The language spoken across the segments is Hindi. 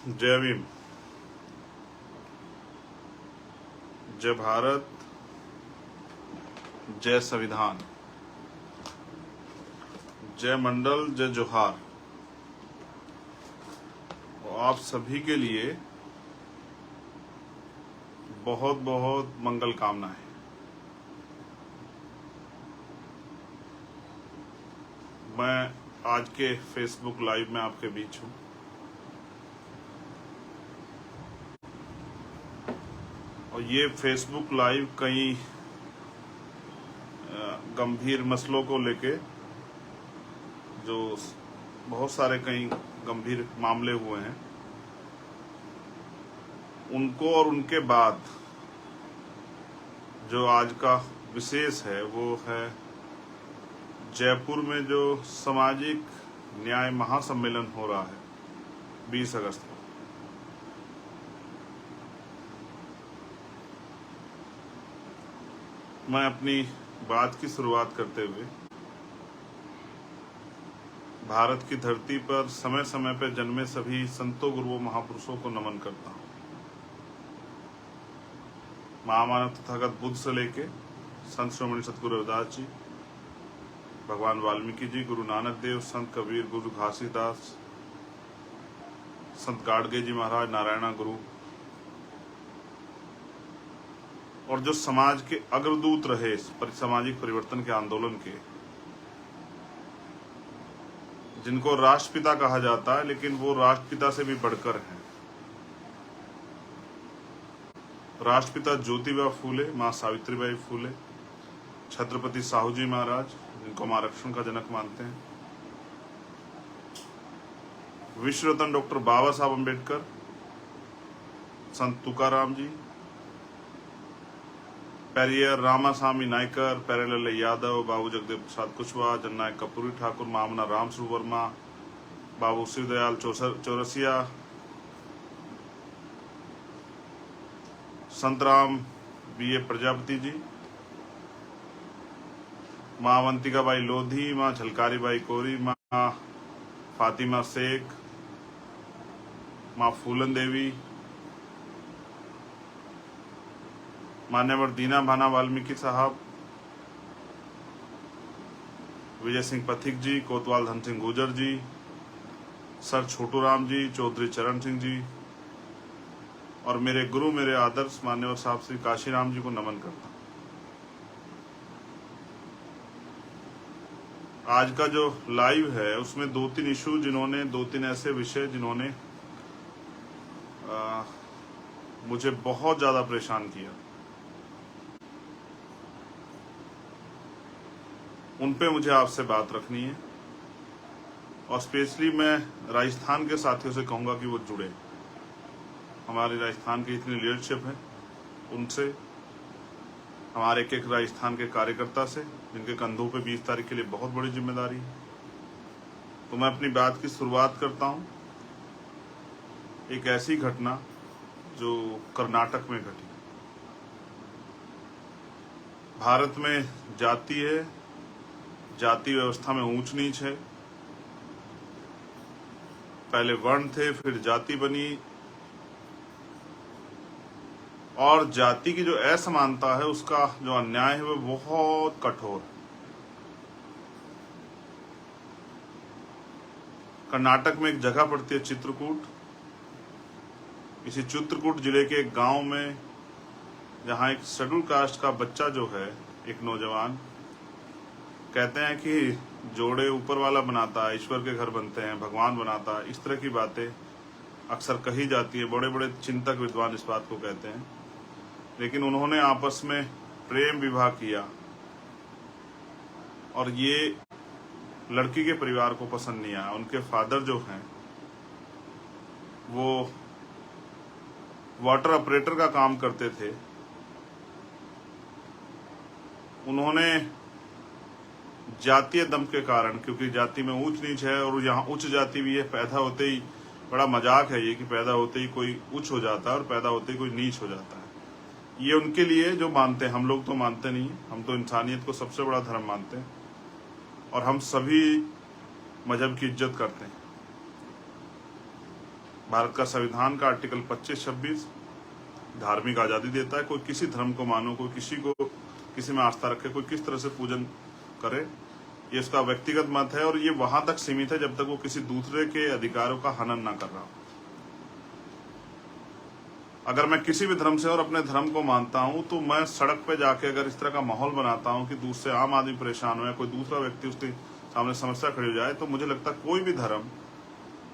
जय भीम। जय भारत। जय संविधान। जय मंडल। जय जोहार। और आप सभी के लिए बहुत बहुत मंगल कामनाएं। मैं आज के फेसबुक लाइव में आपके बीच हूं और ये फेसबुक लाइव कई गंभीर मसलों को लेके, जो बहुत सारे कई गंभीर मामले हुए हैं, उनको और उनके बाद जो आज का विशेष है वो है जयपुर में जो सामाजिक न्याय महासम्मेलन हो रहा है 20 अगस्त को। मैं अपनी बात की शुरुआत करते हुए भारत की धरती पर समय समय पर जन्मे सभी संतों, गुरुओं, महापुरुषों को नमन करता हूं। महामानव तथागत बुद्ध से लेके संत श्रोमणी सतगुरु रविदास जी, भगवान वाल्मीकि जी, गुरु नानक देव, संत कबीर, गुरु घासीदास, संत गाडगे जी महाराज, नारायणा गुरु, और जो समाज के अग्रदूत रहे सामाजिक परिवर्तन के आंदोलन के, जिनको राष्ट्रपिता कहा जाता है, लेकिन वो राष्ट्रपिता से भी बढ़कर हैं। राष्ट्रपिता ज्योतिबा फूले, माँ सावित्रीबाई फूले, छत्रपति साहू जी महाराज, जिनको हम आरक्षण का जनक मानते हैं, विश्व रत्न डॉक्टर बाबा साहब अम्बेडकर, संत तुकाराम जी, पेरियर रामास्वामी नायकर, प्यारेलाल यादव, बाबू जगदेव प्रसाद कुशवाहा, जननायक कपूरी ठाकुर, मामना राम स्वरूप वर्मा, बाबू शिवदयाल चौरसिया, संतराम बी ए प्रजापति जी, माँ अवंतिका बाई लोधी, माँ झलकारी बाई कोरी, माँ फातिमा शेख, माँ फूलन देवी, मान्यवर दीना भाना वाल्मीकि साहब, विजय सिंह पथिक जी, कोतवाल धन सिंह गुर्जर जी, सर छोटू राम जी, चौधरी चरण सिंह जी, और मेरे गुरु, मेरे आदर्श मान्यवर साहब श्री काशीराम जी को नमन करता हूं। आज का जो लाइव है उसमें 2-3 इशू, जिन्होंने 2-3 ऐसे विषय जिन्होंने मुझे बहुत ज्यादा परेशान किया, उन पे मुझे आपसे बात रखनी है। और स्पेशली मैं राजस्थान के साथियों से कहूंगा कि वो जुड़े। हमारे राजस्थान की इतनी लीडरशिप है, उनसे, हमारे एक राजस्थान के कार्यकर्ता से, जिनके कंधों पे 20 तारीख के लिए बहुत बड़ी जिम्मेदारी है। तो मैं अपनी बात की शुरुआत करता हूं एक ऐसी घटना जो कर्नाटक में घटी। भारत में जाति है, जाति व्यवस्था में ऊंच नीच है। पहले वर्ण थे, फिर जाति बनी, और जाति की जो असमानता है, उसका जो अन्याय है वो बहुत कठोर है। कर्नाटक में एक जगह पड़ती है चित्रकूट। इसी चित्रकूट जिले के एक गांव में, जहां एक शेड्यूल कास्ट का बच्चा जो है, एक नौजवान, कहते हैं कि जोड़े ऊपर वाला बनाता है, ईश्वर के घर बनते हैं, भगवान बनाता है, इस तरह की बातें अक्सर कही जाती है। बड़े बड़े चिंतक विद्वान इस बात को कहते हैं। लेकिन उन्होंने आपस में प्रेम विवाह किया और ये लड़की के परिवार को पसंद नहीं आया। उनके फादर जो हैं वो वाटर ऑपरेटर का काम करते थे। उन्होंने जातीय दम के कारण, क्योंकि जाति में ऊंच नीच है और यहाँ उच्च जाति भी है, पैदा होते ही बड़ा मजाक है ये कि पैदा होते ही कोई उच्च हो जाता है और पैदा होते ही कोई नीच हो जाता है। ये उनके लिए जो मानते हैं, हम लोग तो मानते नहीं, हम तो इंसानियत को सबसे बड़ा धर्म मानते हैं और हम सभी मजहब की इज्जत करते हैं। भारत का संविधान का आर्टिकल 25-26 धार्मिक आज़ादी देता है। कोई किसी धर्म को मानो, कोई किसी में आस्था रखे, कोई किस तरह से पूजन करे, ये उसका व्यक्तिगत मत है और ये वहां तक सीमित है जब तक वो किसी दूसरे के अधिकारों का हनन ना कर रहा हो। अगर मैं किसी भी धर्म से और अपने धर्म को मानता हूं तो मैं सड़क पे जाके अगर इस तरह का माहौल बनाता हूं कि दूसरे आम आदमी परेशान हो या कोई दूसरा व्यक्ति उसके सामने समस्या खड़ी हो जाए, तो मुझे लगता है कोई भी धर्म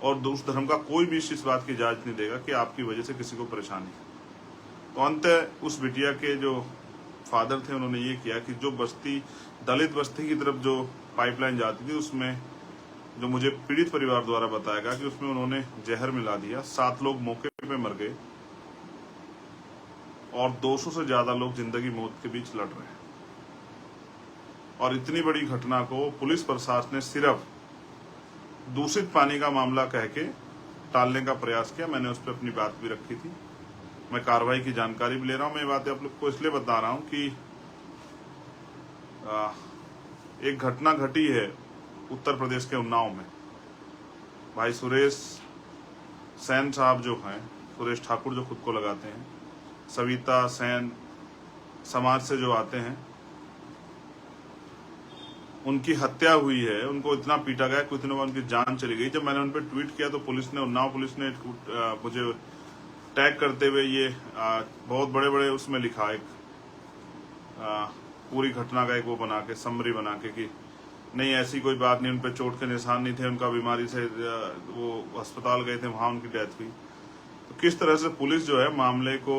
और उस धर्म का कोई भी इस बात की इजाजत नहीं देगा कि आपकी वजह से किसी को परेशानी। तो अंत उस बिटिया के जो फादर थे उन्होंने ये किया कि जो बस्ती, दलित बस्ती की तरफ जो पाइपलाइन जाती थी, उसमें जो मुझे पीड़ित परिवार द्वारा बताया गया कि उसमें उन्होंने जहर मिला दिया। 7 लोग मौके पे मर गए और 200 से ज्यादा लोग जिंदगी मौत के बीच लड़ रहे हैं। और इतनी बड़ी घटना को पुलिस प्रशासन ने सिर्फ दूषित पानी का मामला कह के टालने का प्रयास किया। मैंने उस पर अपनी बात भी रखी थी, मैं कार्रवाई की जानकारी भी ले रहा हूं। मैं ये बातें आप लोग को इसलिए बता रहा हूं कि एक घटना घटी है उत्तर प्रदेश के उन्नाव में। भाई सुरेश सेन साहब जो हैं, सुरेश ठाकुर जो खुद को लगाते हैं, सविता सेन समाज से जो आते हैं, उनकी हत्या हुई है। उनको इतना पीटा गया कि इतने उनकी जान चली गई। जब मैंने उन पर ट्वीट किया तो पुलिस ने, उन्नाव पुलिस ने मुझे टैग करते हुए ये बहुत बड़े बड़े उसमें लिखा, एक पूरी घटना का एक वो बना के, समरी बना के कि नहीं ऐसी कोई बात नहीं, उन पर चोट के निशान नहीं थे, उनका बीमारी से वो अस्पताल गए थे, वहां उनकी डेथ हुई। तो किस तरह से पुलिस जो है मामले को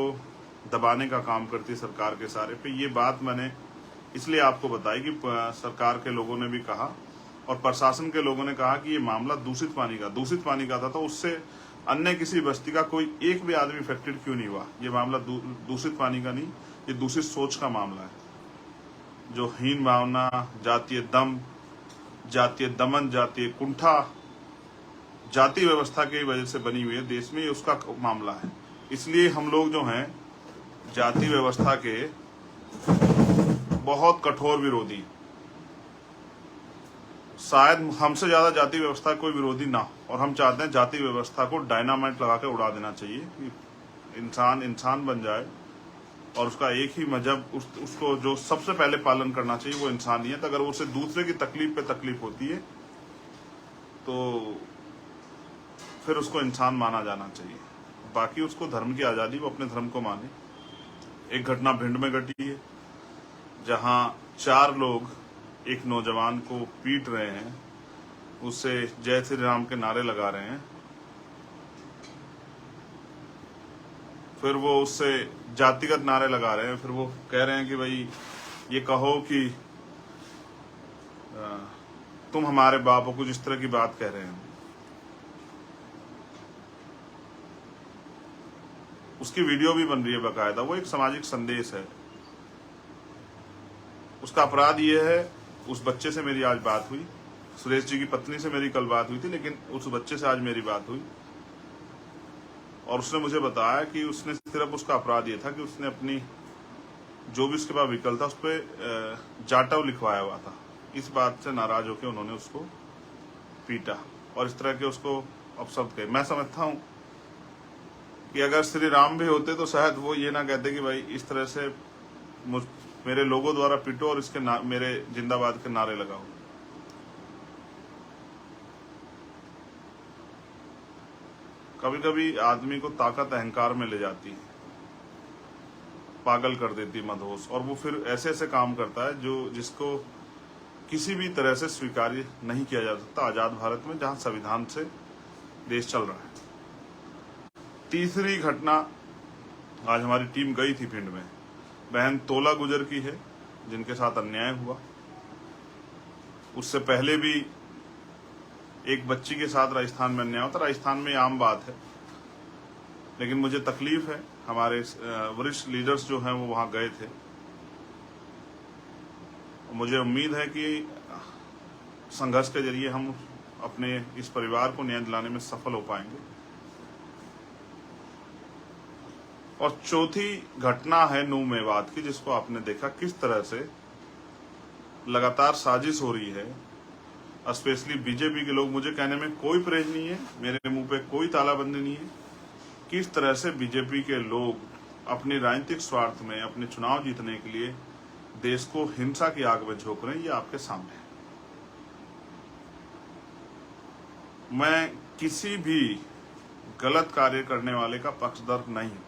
दबाने का काम करती है सरकार के सारे पे, ये बात मैंने इसलिए आपको बताई कि सरकार के लोगों ने भी कहा और प्रशासन के लोगों ने कहा कि ये मामला दूषित पानी का था, तो उससे अन्य किसी बस्ती का कोई एक भी आदमी इफेक्टेड क्यों नहीं हुआ। ये मामला दूषित पानी का नहीं, ये दूषित सोच का मामला है, जो हीन भावना, जातीय दम, जातीय दमन, जातीय कुंठा, जाति व्यवस्था की वजह से बनी हुई है देश में, ये उसका मामला है। इसलिए हम लोग जो हैं जाति व्यवस्था के बहुत कठोर विरोधी, शायद हमसे ज्यादा जाति व्यवस्था कोई विरोधी ना हो, और हम चाहते हैं जाति व्यवस्था को डायनामाइट लगा के उड़ा देना चाहिए कि इंसान बन जाए और उसका एक ही मजहब, उसको जो सबसे पहले पालन करना चाहिए वो इंसानियत। अगर उसे दूसरे की तकलीफ पे तकलीफ होती है तो फिर उसको इंसान माना जाना चाहिए। बाकी उसको धर्म की आज़ादी, वो अपने धर्म को माने। एक घटना भिंड में घटी है जहां 4 लोग एक नौजवान को पीट रहे हैं, उससे जय श्री राम के नारे लगा रहे हैं, फिर वो उससे जातिगत नारे लगा रहे हैं, फिर वो कह रहे हैं कि भाई ये कहो कि तुम हमारे बाप हो, कुछ इस तरह की बात कह रहे हैं। उसकी वीडियो भी बन रही है बाकायदा, वो एक सामाजिक संदेश है। उसका अपराध ये है, उस बच्चे से मेरी आज बात हुई, सुरेश जी की पत्नी से मेरी कल बात हुई थी, लेकिन उस बच्चे से आज मेरी बात हुई और उसने मुझे बताया कि उसने सिर्फ, उसका अपराध ये था कि उसने अपनी जो भी उसके पास व्हीकल था उस पर जाटव लिखवाया हुआ था। इस बात से नाराज होकर उन्होंने उसको पीटा और इस तरह के उसको अपशब्द कहे। मैं समझता हूँ कि अगर श्री राम भी होते तो शायद वो ये ना कहते कि भाई इस तरह से मेरे लोगों द्वारा पीटो और इसके मेरे जिंदाबाद के नारे लगाओ। कभी कभी आदमी को ताकत अहंकार में ले जाती है, पागल कर देती मदहोश, और वो फिर ऐसे ऐसे काम करता है जिसको किसी भी तरह से स्वीकार्य नहीं किया जा सकता आजाद भारत में, जहां संविधान से देश चल रहा है। तीसरी घटना, आज हमारी टीम गई थी भिंड में, बहन तोला गुजर की है जिनके साथ अन्याय हुआ। उससे पहले भी एक बच्ची के साथ राजस्थान में अन्याय होता। राजस्थान में आम बात है, लेकिन मुझे तकलीफ है, हमारे वरिष्ठ लीडर्स जो हैं वो वहां गए थे। मुझे उम्मीद है कि संघर्ष के जरिए हम अपने इस परिवार को न्याय दिलाने में सफल हो पाएंगे। और चौथी घटना है नूह मेवात की, जिसको आपने देखा किस तरह से लगातार साजिश हो रही है स्पेशली बीजेपी के लोग, मुझे कहने में कोई परहेज नहीं है, मेरे मुंह पे कोई तालाबंदी नहीं है। किस तरह से बीजेपी के लोग अपने राजनीतिक स्वार्थ में अपने चुनाव जीतने के लिए देश को हिंसा की आग में झोंक रहे हैं, ये आपके सामने है। मैं किसी भी गलत कार्य करने वाले का पक्षधर नहीं हूं,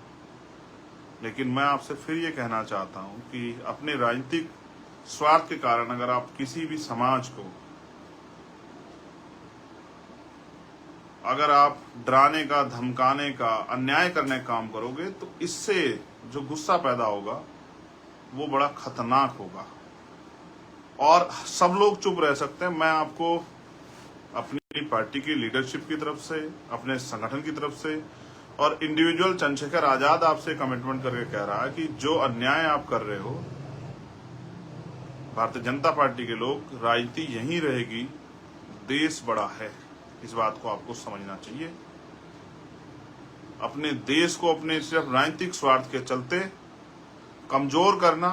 लेकिन मैं आपसे फिर ये कहना चाहता हूं कि अपने राजनीतिक स्वार्थ के कारण अगर आप किसी भी समाज को अगर आप डराने का, धमकाने का, अन्याय करने का काम करोगे तो इससे जो गुस्सा पैदा होगा वो बड़ा खतरनाक होगा और सब लोग चुप रह सकते हैं। मैं आपको अपनी पार्टी की लीडरशिप की तरफ से, अपने संगठन की तरफ से और इंडिविजुअल चंद्रशेखर आजाद आपसे कमिटमेंट करके कह रहा है कि जो अन्याय आप कर रहे हो, भारतीय जनता पार्टी के लोग, राजनीति यहीं रहेगी, देश बड़ा है, इस बात को आपको समझना चाहिए। अपने देश को अपने सिर्फ राजनीतिक स्वार्थ के चलते कमजोर करना,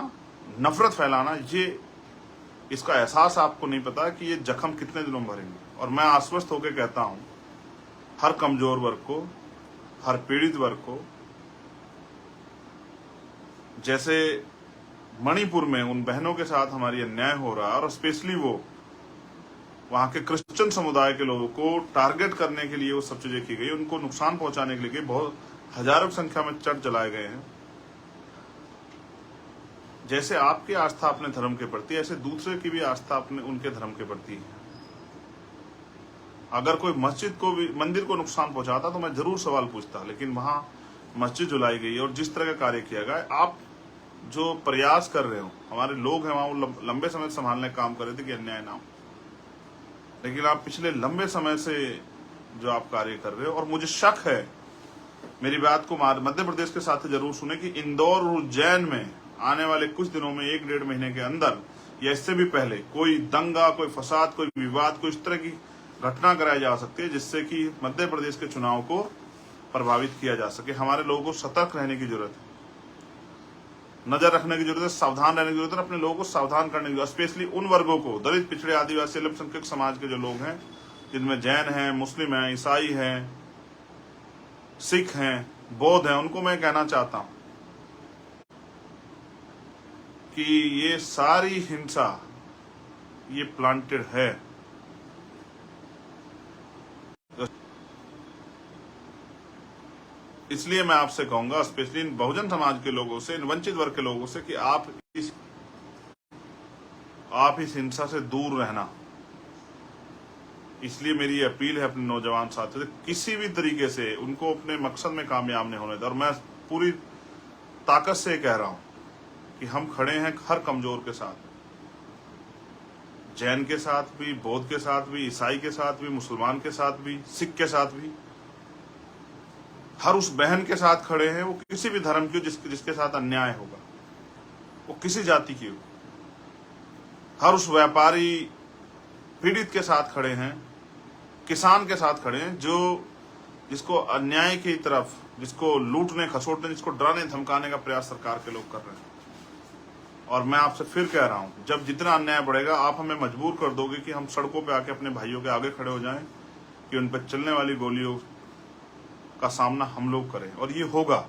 नफरत फैलाना, ये इसका एहसास आपको नहीं पता कि ये जख्म कितने दिनों में भरेंगे। और मैं आश्वस्त होकर कहता हूं हर कमजोर वर्ग को, हर पीड़ित वर्ग को, जैसे मणिपुर में उन बहनों के साथ हमारी अन्याय हो रहा है और स्पेशली वो वहां के क्रिश्चियन समुदाय के लोगों को टारगेट करने के लिए वो सब चीजें की गई, उनको नुकसान पहुंचाने के लिए बहुत हजारों की संख्या में चर्च जलाए गए हैं। जैसे आपकी आस्था अपने धर्म के प्रति, ऐसे दूसरे की भी आस्था अपने उनके धर्म के प्रति है। अगर कोई मस्जिद को भी, मंदिर को नुकसान पहुंचाता तो मैं जरूर सवाल पूछता, लेकिन वहां मस्जिद जलाई गई और जिस तरह का कार्य किया गया, आप जो प्रयास कर रहे हो, हमारे लोग हैं वहां, वो लंबे समय संभालने का काम कर रहे थे कि अन्याय ना हो, लेकिन आप पिछले लंबे समय से जो आप कार्य कर रहे हो, और मुझे शक है, मेरी बात को मध्य प्रदेश के साथ जरूर सुने कि इंदौर और उज्जैन में आने वाले कुछ दिनों में, 1-1.5 महीने के अंदर या इससे भी पहले कोई दंगा, कोई फसाद, कोई विवाद, कोई इस तरह की घटना कराई जा सकती है जिससे कि मध्य प्रदेश के चुनाव को प्रभावित किया जा सके। हमारे लोगों को सतर्क रहने की जरूरत है, नजर रखने की जरूरत है, सावधान रहने की जरूरत है, अपने लोगों को सावधान करने की जरूरत है। स्पेशली उन वर्गों को, दलित, पिछड़े, आदिवासी, अल्पसंख्यक समाज के जो लोग हैं, जिनमें जैन हैं, मुस्लिम हैं, ईसाई हैं, सिख हैं, बौद्ध हैं, उनको मैं कहना चाहता हूं कि ये सारी हिंसा ये प्लांटेड है। इसलिए मैं आपसे कहूंगा, स्पेशली इन बहुजन समाज के लोगों से, इन वंचित वर्ग के लोगों से, कि आप इस हिंसा से दूर रहना। इसलिए मेरी अपील है अपने नौजवान साथियों से, किसी भी तरीके से उनको अपने मकसद में कामयाब नहीं होने दें। और मैं पूरी ताकत से कह रहा हूं कि हम खड़े हैं हर कमजोर के साथ, जैन के साथ भी, बौद्ध के साथ भी, ईसाई के साथ भी, मुसलमान के साथ भी, सिख के साथ भी, हर उस बहन के साथ खड़े हैं, वो किसी भी धर्म की हो जिसके साथ अन्याय होगा, वो किसी जाति की हो। हर उस व्यापारी पीड़ित के साथ खड़े हैं, किसान के साथ खड़े हैं, जिसको अन्याय की तरफ, जिसको लूटने, खसोटने, जिसको डराने, धमकाने का प्रयास सरकार के लोग कर रहे हैं। और मैं आपसे फिर कह रहा हूं, जब जितना अन्याय बढ़ेगा, आप हमें मजबूर कर दोगे कि हम सड़कों पे आके अपने भाइयों के आगे खड़े हो जाएं, कि उन पर चलने वाली गोलियों का सामना हम लोग करें। और ये होगा।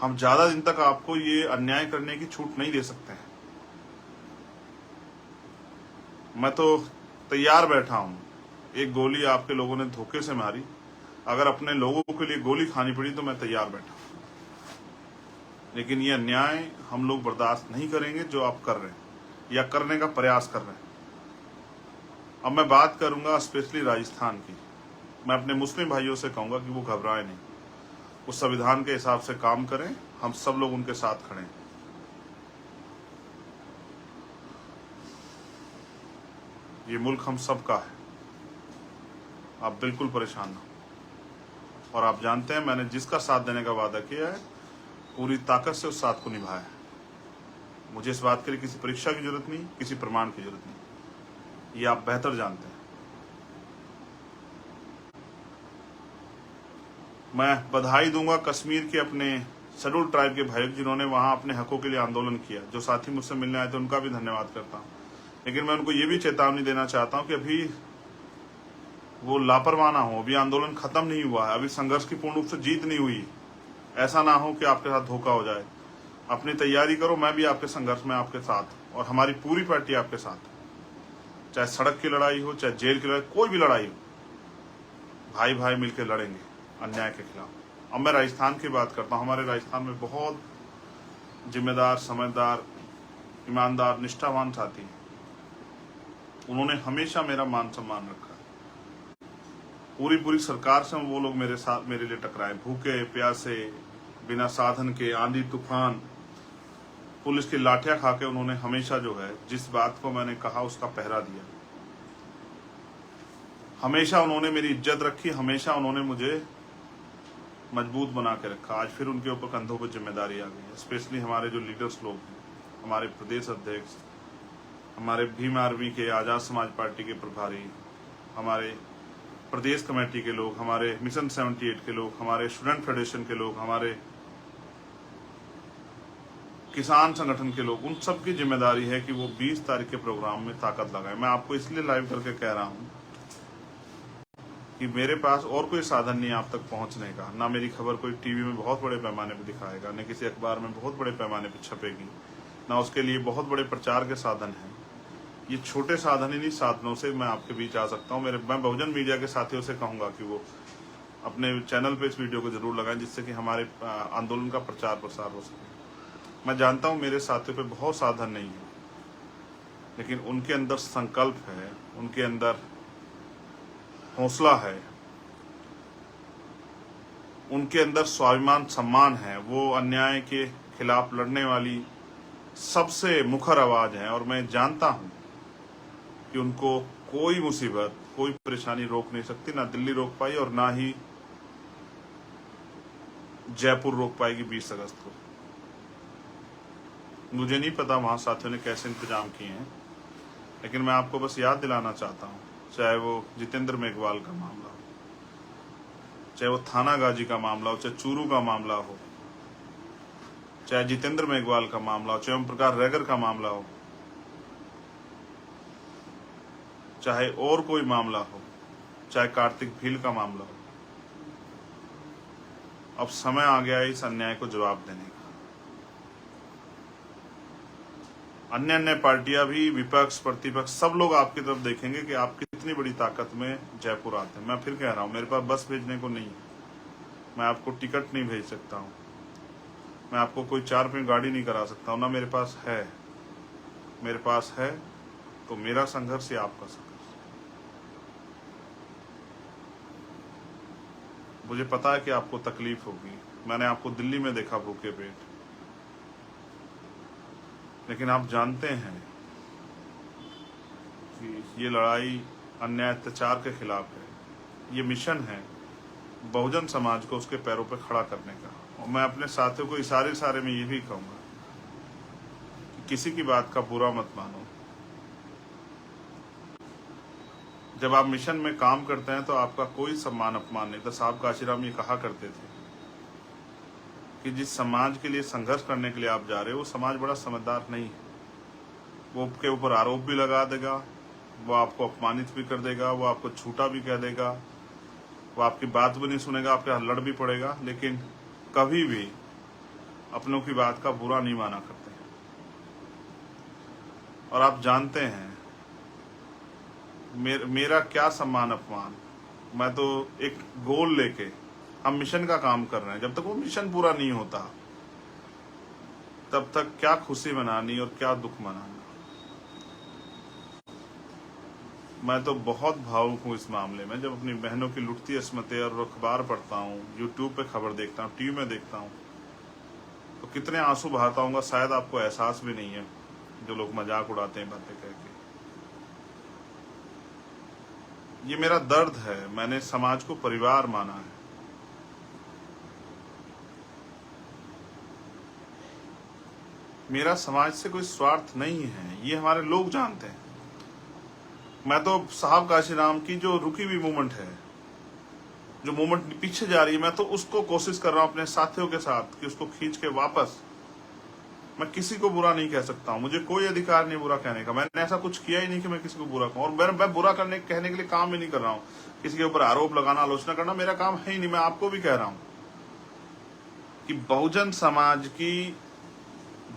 हम ज्यादा दिन तक आपको ये अन्याय करने की छूट नहीं दे सकते हैं। मैं तो तैयार बैठा हूं, एक गोली आपके लोगों ने धोखे से मारी, अगर अपने लोगों के लिए गोली खानी पड़ी तो मैं तैयार बैठा, लेकिन ये अन्याय हम लोग बर्दाश्त नहीं करेंगे जो आप कर रहे हैं या करने का प्रयास कर रहे हैं। अब मैं बात करूंगा स्पेशली राजस्थान की। मैं अपने मुस्लिम भाइयों से कहूंगा कि वो घबराएं नहीं, उस संविधान के हिसाब से काम करें, हम सब लोग उनके साथ खड़े हैं। ये मुल्क हम सब का है, आप बिल्कुल परेशान ना हो। और आप जानते हैं, मैंने जिसका साथ देने का वादा किया है, पूरी ताकत से उस साथ को निभाया है। मुझे इस बात के लिए किसी परीक्षा की जरूरत नहीं, किसी प्रमाण की जरूरत नहीं, ये आप बेहतर जानते हैं। मैं बधाई दूंगा कश्मीर के अपने शेड्यूल ट्राइब के भाइयों, जिन्होंने वहां अपने हकों के लिए आंदोलन किया। जो साथी मुझसे मिलने आए थे, उनका भी धन्यवाद करता हूं। लेकिन मैं उनको ये भी चेतावनी देना चाहता हूं कि अभी वो लापरवाह ना हो, अभी आंदोलन खत्म नहीं हुआ है, अभी संघर्ष की पूर्ण रूप से जीत नहीं हुई। ऐसा ना हो कि आपके साथ धोखा हो जाए। अपनी तैयारी करो, मैं भी आपके संघर्ष में आपके साथ, और हमारी पूरी पार्टी आपके साथ। चाहे सड़क की लड़ाई हो, चाहे जेल की लड़ाई, कोई भी लड़ाई हो, भाई भाई मिलकर लड़ेंगे अन्याय के खिलाफ। अब मैं राजस्थान की बात करता हूँ। हमारे राजस्थान में बहुत जिम्मेदार, समझदार, ईमानदार, निष्ठावान साथी हैं। उन्होंने हमेशा मेरा मान सम्मान रखा। पूरी सरकार से वो लोग मेरे साथ, मेरे लिए टकराए, भूखे प्यासे, बिना साधन के, आंधी तूफान, पुलिस की लाठियां खा के उन्होंने हमेशा जो है जिस बात को मैंने कहा उसका पहरा दिया। हमेशा उन्होंने मेरी इज्जत रखी, हमेशा उन्होंने मुझे मजबूत बना के रखा। आज फिर उनके ऊपर कंधों पर जिम्मेदारी आ गई है। स्पेशली हमारे जो लीडर्स लोग हैं, हमारे प्रदेश अध्यक्ष, हमारे भीम आर्मी के, आजाद समाज पार्टी के प्रभारी, हमारे प्रदेश कमेटी के लोग, हमारे मिशन 78 के लोग, हमारे स्टूडेंट फेडरेशन के लोग, हमारे किसान संगठन के लोग, उन सब की जिम्मेदारी है कि वो 20 तारीख के प्रोग्राम में ताकत लगाए। मैं आपको इसलिए लाइव करके कह रहा हूं कि मेरे पास और कोई साधन नहीं है आप तक पहुंचने का। ना मेरी खबर कोई टीवी में बहुत बड़े पैमाने पर दिखाएगा, न किसी अखबार में बहुत बड़े पैमाने पर छपेगी, ना उसके लिए बहुत बड़े प्रचार के साधन हैं। ये छोटे साधन ही नहीं, साधनों से मैं आपके बीच आ सकता हूँ। मैं बहुजन मीडिया के साथियों से कहूंगा कि वो अपने चैनल पे इस वीडियो को जरूर लगाएं, जिससे कि हमारे आंदोलन का प्रचार प्रसार हो सके। मैं जानता हूँ मेरे साथियों पे बहुत साधन नहीं है, लेकिन उनके अंदर संकल्प है, उनके अंदर हौसला है, उनके अंदर स्वाभिमान, सम्मान है। वो अन्याय के खिलाफ लड़ने वाली सबसे मुखर आवाज है, और मैं जानता हूं कि उनको कोई मुसीबत, कोई परेशानी रोक नहीं सकती। ना दिल्ली रोक पाई और ना ही जयपुर रोक पाएगी 20 अगस्त को। मुझे नहीं पता वहां साथियों ने कैसे इंतजाम किए हैं, लेकिन मैं आपको बस याद दिलाना चाहता हूं, चाहे वो जितेंद्र मेघवाल का मामला हो, चाहे वो थाना गाजी का मामला हो, चाहे चूरू का मामला हो, चाहे जितेंद्र मेघवाल का मामला हो, चाहे ओम प्रकाश रेगर का मामला हो, चाहे और कोई मामला हो, चाहे कार्तिक भील का मामला हो, अब समय आ गया है इस अन्याय को जवाब देने का। अन्य पार्टियां भी, विपक्ष, प्रतिपक्ष, सब लोग आपकी तरफ देखेंगे कि आप कितनी बड़ी ताकत में जयपुर आते हैं। मैं फिर कह रहा हूं, मेरे पास बस भेजने को नहीं है, मैं आपको टिकट नहीं भेज सकता हूं, मैं आपको कोई 4 पहिया गाड़ी नहीं करा सकता हूं, ना मेरे पास है। मेरे पास है तो मेरा संघर्ष या आपका संघर्ष। मुझे पता है कि आपको तकलीफ होगी। मैंने आपको दिल्ली में देखा भूखे पेट, लेकिन आप जानते हैं कि ये लड़ाई अन्याय अत्याचार के खिलाफ है। ये मिशन है बहुजन समाज को उसके पैरों पर खड़ा करने का। और मैं अपने साथियों को इशारे में ये भी कहूंगा कि किसी की बात का बुरा मत मानो। जब आप मिशन में काम करते हैं तो आपका कोई सम्मान अपमान नहीं था। साहब काशीराम ये कहा करते थे कि जिस समाज के लिए संघर्ष करने के लिए आप जा रहे हो, वो समाज बड़ा समझदार नहीं है। वो आपके ऊपर आरोप भी लगा देगा, वो आपको अपमानित भी कर देगा, वो आपको झूठा भी कह देगा, वो आपकी बात भी नहीं सुनेगा, आपके हाथ लड़ भी पड़ेगा, लेकिन कभी भी अपनों की बात का बुरा नहीं माना करते हैं। और आप जानते हैं मेरा क्या सम्मान अपमान। मैं तो एक गोल लेके, हम मिशन का काम कर रहे हैं, जब तक वो मिशन पूरा नहीं होता तब तक क्या खुशी मनानी और क्या दुख मनाना। मैं तो बहुत भावुक हूँ इस मामले में। जब अपनी बहनों की लुटती अस्मतें और अखबार पढ़ता हूँ, यूट्यूब पे खबर देखता हूँ, टीवी में देखता हूँ, तो कितने आंसू बहाता हूँ शायद आपको एहसास भी नहीं है, जो लोग मजाक उड़ाते हैं बातें कह के। ये मेरा दर्द है। मैंने समाज को परिवार माना है। मेरा समाज से कोई स्वार्थ नहीं है, ये हमारे लोग जानते हैं। मैं तो साहब काशीराम की जो रुकी हुई मूवमेंट है, जो मूवमेंट पीछे जा रही है, मैं तो उसको कोशिश कर रहा हूं अपने साथियों के साथ कि उसको खींच के वापस मैं किसी को बुरा नहीं कह सकता हूँ, मुझे कोई अधिकार नहीं बुरा कहने का। मैंने ऐसा कुछ किया ही नहीं कि मैं किसी को बुरा कहूँ, और मैं बुरा कहने के लिए काम ही नहीं कर रहा हूँ। किसी के ऊपर आरोप लगाना, आलोचना करना मेरा काम है ही नहीं। मैं आपको भी कह रहा हूँ कि बहुजन समाज की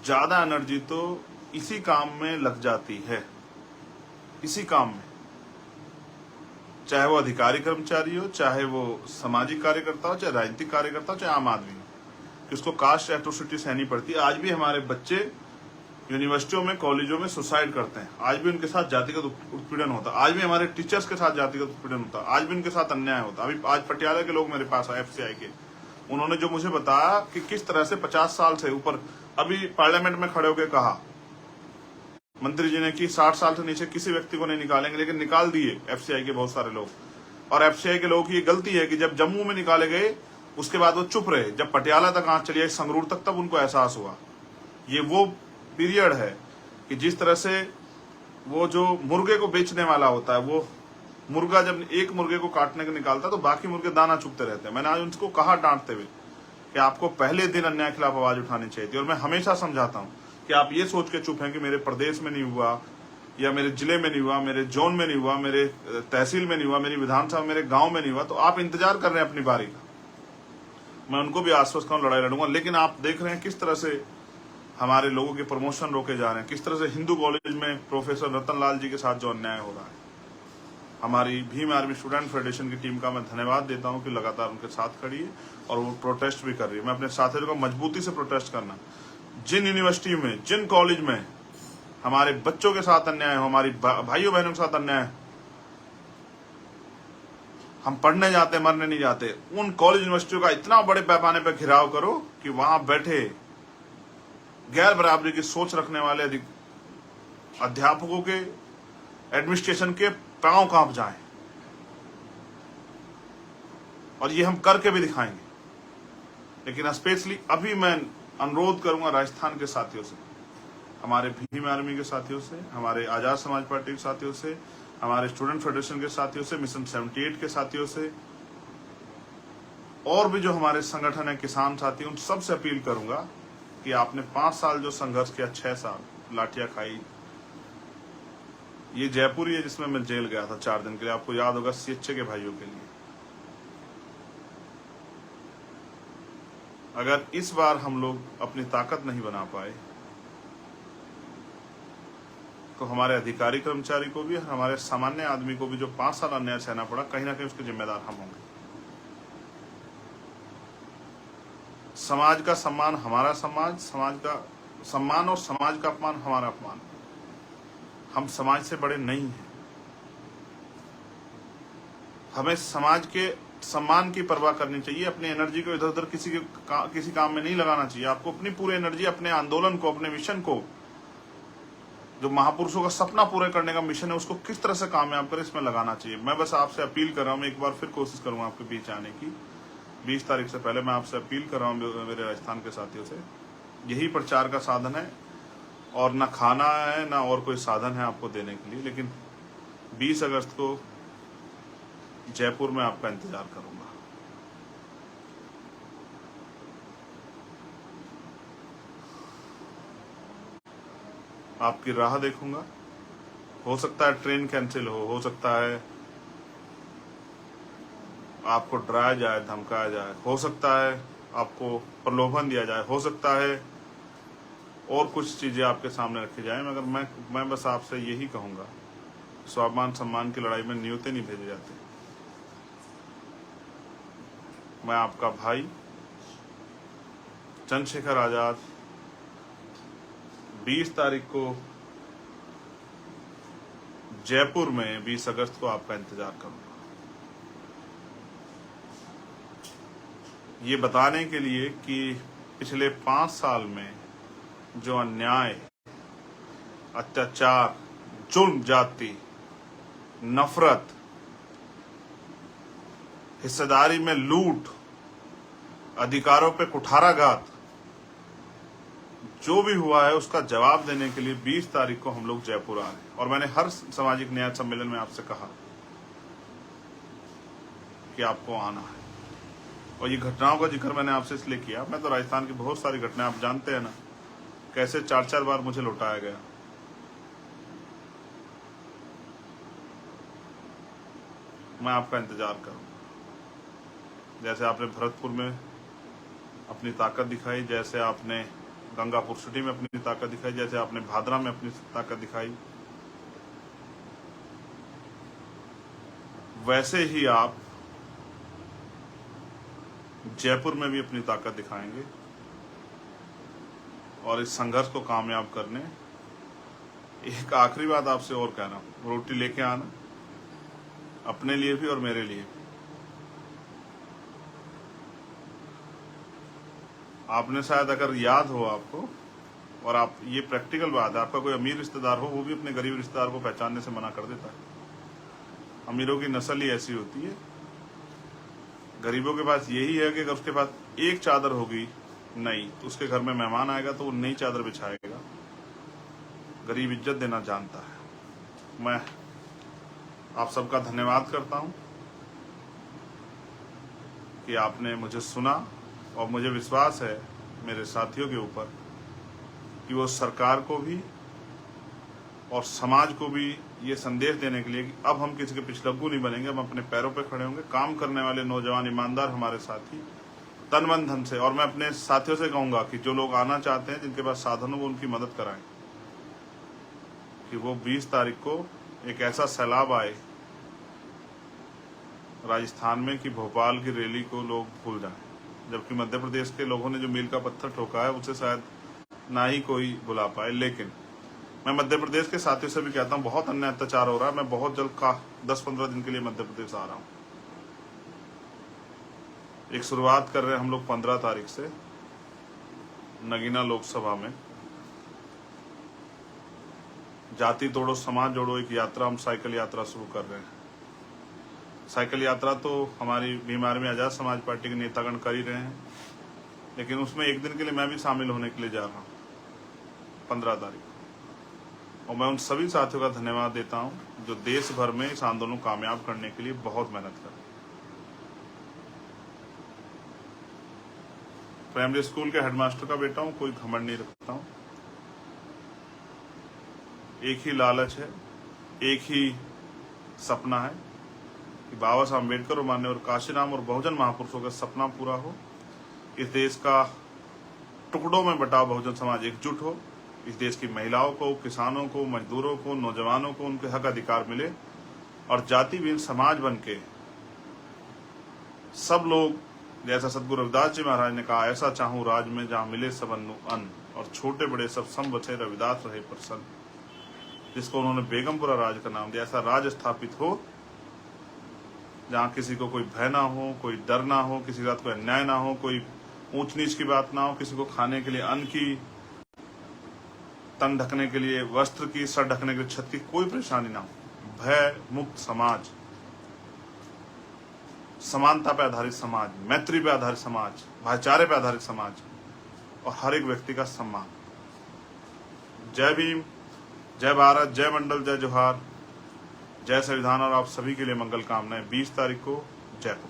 ज्यादा एनर्जी तो इसी काम में लग जाती है, इसी काम में, चाहे वो अधिकारी कर्मचारी हो, चाहे वो सामाजिक कार्यकर्ता हो, चाहे राजनीतिक कार्यकर्ता हो, चाहे आम आदमी हो, कि उसको कास्ट एट्रोसिटी सहनी पड़ती है। आज भी हमारे बच्चे यूनिवर्सिटियों में, कॉलेजों में सुसाइड करते हैं, आज भी उनके साथ जातिगत उत्पीड़न होता है, आज भी हमारे टीचर्स के साथ जातिगत उत्पीड़न होता है, आज भी उनके साथ अन्याय होता है। अभी आज पटियाला के लोग मेरे पास आए, FCI के, उन्होंने जो मुझे बताया कि किस तरह से 50 साल से ऊपर, अभी पार्लियामेंट में खड़े होकर कहा मंत्री जी ने कि 60 साल से नीचे किसी व्यक्ति को नहीं निकालेंगे, लेकिन निकाल दिए FCI के बहुत सारे लोग। और FCI के लोगों की ये गलती है कि जब जम्मू में निकाले गए उसके बाद वो चुप रहे, जब पटियाला तक आंच चली आई, संगरूर तक, तब उनको एहसास हुआ। ये वो पीरियड है कि जिस तरह से वो जो मुर्गे को बेचने वाला होता है, वो मुर्गा जब एक मुर्गे को काटने को निकालता है तो बाकी मुर्गे दाना चुगते रहते हैं। मैंने आज उनको कहा डांटते हुए कि आपको पहले दिन अन्याय के खिलाफ आवाज उठानी चाहिए थी। और मैं हमेशा समझाता हूँ कि आप ये सोच के चुप हैं कि मेरे प्रदेश में नहीं हुआ, या मेरे जिले में नहीं हुआ, मेरे जोन में नहीं हुआ, मेरे तहसील में नहीं हुआ, मेरी विधानसभा, मेरे गांव में नहीं हुआ, तो आप इंतजार कर रहे हैं अपनी बारी का। मैं उनको भी आश्वस्त करूं, लड़ाई लड़ूंगा। लेकिन आप देख रहे हैं किस तरह से हमारे लोगों के प्रमोशन रोके जा रहे हैं, किस तरह से हिंदू कॉलेज में प्रोफेसर रतन लाल जी के साथ जो अन्याय हो रहा है। हमारी भीम आर्मी स्टूडेंट फेडरेशन की टीम का मैं धन्यवाद देता हूं कि लगातार उनके साथ खड़ी है और वो प्रोटेस्ट भी कर रही है। मैं अपने साथियों को मजबूती से प्रोटेस्ट करना, जिन यूनिवर्सिटी में, जिन कॉलेज में हमारे बच्चों के साथ अन्याय हो, हमारी भाइयों बहनों के साथ अन्याय, हम पढ़ने जाते, मरने नहीं जाते, उन कॉलेज यूनिवर्सिटियों का इतना बड़े पैमाने पर घिराव करो कि वहां बैठे गैर बराबरी की सोच रखने वाले अध्यापकों के, एडमिनिस्ट्रेशन के पांव कांप जाएं। और ये हम करके भी दिखाएंगे। लेकिन स्पेशली अभी मैं अनुरोध करूंगा राजस्थान के साथियों से, हमारे भीम आर्मी के साथियों से, हमारे आजाद समाज पार्टी के साथियों से, हमारे स्टूडेंट फेडरेशन के साथियों से, मिशन 78 के साथियों से, और भी जो हमारे संगठन है, किसान साथी, उन सबसे अपील करूंगा कि आपने 5 साल जो संघर्ष किया, 6 साल लाठियां खाई, ये जयपुर ही है जिसमें मैं जेल गया था 4 दिन के लिए, आपको याद होगा, CHA के भाइयों के लिए। अगर इस बार हम लोग अपनी ताकत नहीं बना पाए तो हमारे अधिकारी कर्मचारी को भी, हमारे सामान्य आदमी को भी जो 5 साल अन्याय सहना पड़ा, कहीं ना कहीं उसके जिम्मेदार हम होंगे। समाज का सम्मान हमारा समाज, समाज का सम्मान और समाज का अपमान हमारा अपमान। हम समाज से बड़े नहीं हैं। हमें समाज के सम्मान की परवाह करनी चाहिए। अपनी एनर्जी को इधर उधर किसी काम में नहीं लगाना चाहिए। आपको अपनी पूरी एनर्जी अपने आंदोलन को, अपने मिशन को, जो महापुरुषों का सपना पूरे करने का मिशन है, उसको किस तरह से कामयाब करें, इसमें लगाना चाहिए। मैं बस आपसे अपील कर रहा हूँ, एक बार फिर कोशिश करूंगा आपके बीच आने की। 20 तारीख से पहले मैं आपसे अपील कर रहा हूँ मेरे राजस्थान के साथियों से। यही प्रचार का साधन है, और ना खाना है ना और कोई साधन है आपको देने के लिए। लेकिन 20 अगस्त को जयपुर में आपका इंतजार करूंगा। आपकी राह देखूंगा। हो सकता है ट्रेन कैंसिल हो सकता है आपको डराया जाए, धमकाया जाए, हो सकता है आपको प्रलोभन दिया जाए, हो सकता है और कुछ चीजें आपके सामने रखी जाए, मगर मैं बस आपसे यही कहूंगा, स्वाभिमान सम्मान की लड़ाई में न्योते नहीं भेजे जाते। मैं आपका भाई चंद्रशेखर आजाद 20 तारीख को जयपुर में 20 अगस्त को आपका इंतजार करूंगा, ये बताने के लिए कि पिछले 5 साल में जो अन्याय, अत्याचार, जुल्म, जाति, नफरत, हिस्सेदारी में लूट, अधिकारों पे कुठाराघात, जो भी हुआ है उसका जवाब देने के लिए 20 तारीख को हम लोग जयपुर आ रहे हैं। और मैंने हर सामाजिक न्याय सम्मेलन में आपसे कहा कि आपको आना है। और ये घटनाओं का जिक्र मैंने आपसे इसलिए किया, मैं तो राजस्थान की बहुत सारी घटनाएं, आप जानते हैं ना, कैसे 4-4 बार मुझे लौटाया गया। मैं आपका इंतजार करूंगा। जैसे आपने भरतपुर में अपनी ताकत दिखाई, जैसे आपने गंगापुर सिटी में अपनी ताकत दिखाई, जैसे आपने भादरा में अपनी ताकत दिखाई, वैसे ही आप जयपुर में भी अपनी ताकत दिखाएंगे। और इस संघर्ष को कामयाब करने, एक आखिरी बात आपसे और कह रहा हूं, रोटी लेके आना, अपने लिए भी और मेरे लिए भी। आपने शायद, अगर याद हो आपको, और आप, ये प्रैक्टिकल बात है, आपका कोई अमीर रिश्तेदार हो, वो भी अपने गरीब रिश्तेदार को पहचानने से मना कर देता है। अमीरों की नस्ल ही ऐसी होती है। गरीबों के पास यही है कि अगर उसके पास एक चादर होगी नई, तो उसके घर में मेहमान आएगा तो वो नई चादर बिछाएगा। गरीब इज्जत देना जानता है। मैं आप सबका धन्यवाद करता हूं कि आपने मुझे सुना, और मुझे विश्वास है मेरे साथियों के ऊपर कि वो सरकार को भी और समाज को भी ये संदेश देने के लिए कि अब हम किसी के पिछलग्गू नहीं बनेंगे, हम अपने पैरों पे खड़े होंगे। काम करने वाले नौजवान ईमानदार हमारे साथी तन मन धन से, और मैं अपने साथियों से कहूंगा कि जो लोग आना चाहते हैं, जिनके पास साधन हो, वो उनकी मदद कराएं, कि वो 20 तारीख को एक ऐसा सैलाब आए राजस्थान में कि भोपाल की रैली को लोग भूल जाएं। जबकि मध्य प्रदेश के लोगों ने जो मील का पत्थर ठोका है, उसे शायद ना ही कोई बुला पाए। लेकिन मैं मध्य प्रदेश के साथियों से भी कहता हूं, बहुत अन्याय अत्याचार हो रहा है। मैं बहुत जल्द 10-15 दिन के लिए मध्य प्रदेश आ रहा हूं। एक शुरुआत कर रहे हैं हम लोग 15 तारीख से नगीना लोकसभा में। जाति तोड़ो समाज जोड़ो एक यात्रा, हम साइकिल यात्रा शुरू कर रहे हैं। साइकिल यात्रा तो हमारी बीमारी में आजाद समाज पार्टी के नेतागण कर ही रहे हैं, लेकिन उसमें एक दिन के लिए मैं भी शामिल होने के लिए जा रहा हूं 15 तारीख। और मैं उन सभी साथियों का धन्यवाद देता हूं जो देश भर में इस आंदोलन को कामयाब करने के लिए बहुत मेहनत कर रहे हैं। प्राइमरी स्कूल के हेडमास्टर का बेटा हूं, कोई घमंड नहीं रखता हूं। एक ही लालच है, एक ही सपना है कि बाबा साहब अम्बेडकर और माननीय काशीराम और बहुजन महापुरुषों का सपना पूरा हो। इस देश का टुकड़ों में बटा बहुजन समाज एकजुट हो। इस देश की महिलाओं को, किसानों को, मजदूरों को, नौजवानों को उनके हक अधिकार मिले, और जाति विहीन समाज बन के सब लोग, जैसा सतगुरु रविदास जी महाराज ने कहा, ऐसा चाहूं राज में जहां मिले सबनु अन्न, और छोटे बड़े सब सम बचे रविदास रहे प्रसन्न, जिसको उन्होंने बेगमपुरा राज का नाम दिया। ऐसा राज स्थापित हो जहां किसी को कोई भय ना हो, कोई डर ना हो, किसी के साथ कोई अन्याय ना हो, कोई ऊंच नीच की बात ना हो, किसी को खाने के लिए अन्न की, तन ढकने के लिए वस्त्र की, सर ढकने के लिए छत की कोई परेशानी ना हो। भय मुक्त समाज, समानता पे आधारित समाज, मैत्री पे आधारित समाज, भाईचारे पे आधारित समाज, और हर एक व्यक्ति का सम्मान। जय भीम, जय भारत, जय मंडल, जय जोहार, जय संविधान, और आप सभी के लिए मंगल कामनाएं। 20 तारीख को जयपुर।